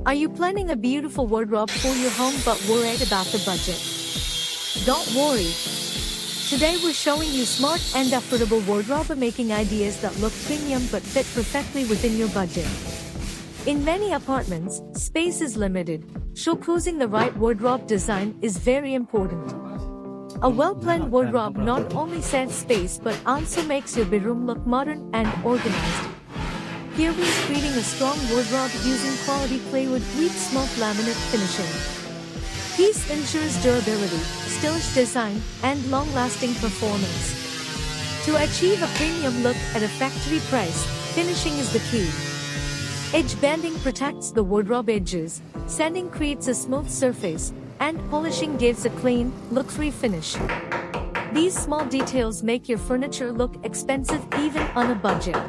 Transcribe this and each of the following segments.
Are you planning a beautiful wardrobe for your home but worried about the budget? Don't worry. Today we're showing you smart and affordable wardrobe making ideas that look premium but fit perfectly within your budget. In many apartments, space is limited, so choosing the right wardrobe design is very important. A well-planned wardrobe not only saves space but also makes your bedroom look modern and organized. Here we're creating a strong wardrobe using quality plywood with smooth laminate finishing. This ensures durability, stylish design, and long-lasting performance. To achieve a premium look at a factory price, finishing is the key. Edge banding protects the wardrobe edges, sanding creates a smooth surface, and polishing gives a clean, look-free finish. These small details make your furniture look expensive even on a budget.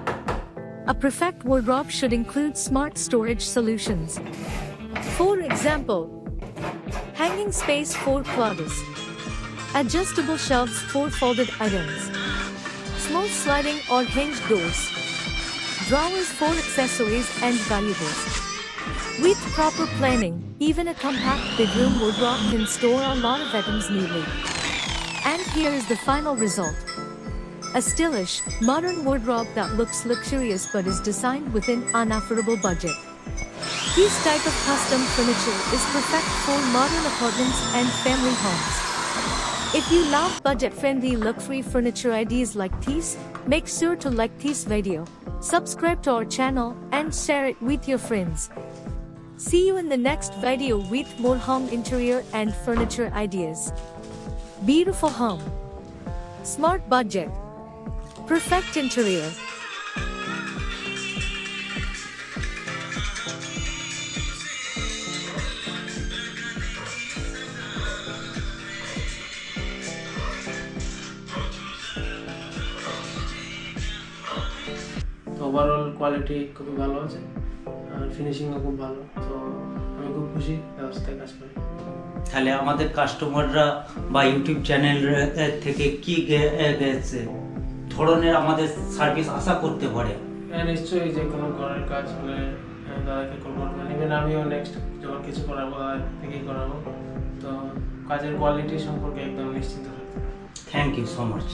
A perfect wardrobe should include smart storage solutions. For example, hanging space for clothes, adjustable shelves for folded items, smooth sliding or hinged doors, drawers for accessories and valuables. With proper planning, even a compact bedroom wardrobe can store a lot of items neatly. And here is the final result. A stylish, modern wardrobe that looks luxurious but is designed within an affordable budget. This type of custom furniture is perfect for modern apartments and family homes. If you love budget-friendly luxury furniture ideas like these, make sure to like this video, subscribe to our channel, and share it with your friends. See you in the next video with more home interior and furniture ideas. Beautiful home, smart budget, perfect interior. Overall quality খুবই ভালো আছে আর ফিনিশিংও খুব ভালো, তো আমি খুব খুশি ব্যবস্থায় কাজ করি। তাহলে আমাদের কাস্টমাররা বা ইউটিউব চ্যানেল থেকে কি ধরনের আমাদের সার্ভিস আশা করতে পারে? হ্যাঁ, নিশ্চয়ই যে কোনো ঘরের কাজ হলে দাদাকে কল করবেন। ইভেন আমিও নেক্সট যখন কিছু করাবো দাদা থেকেই করাবো, তো কাজের কোয়ালিটি সম্পর্কে একদম নিশ্চিন্ত থাকতে। Thank you so much.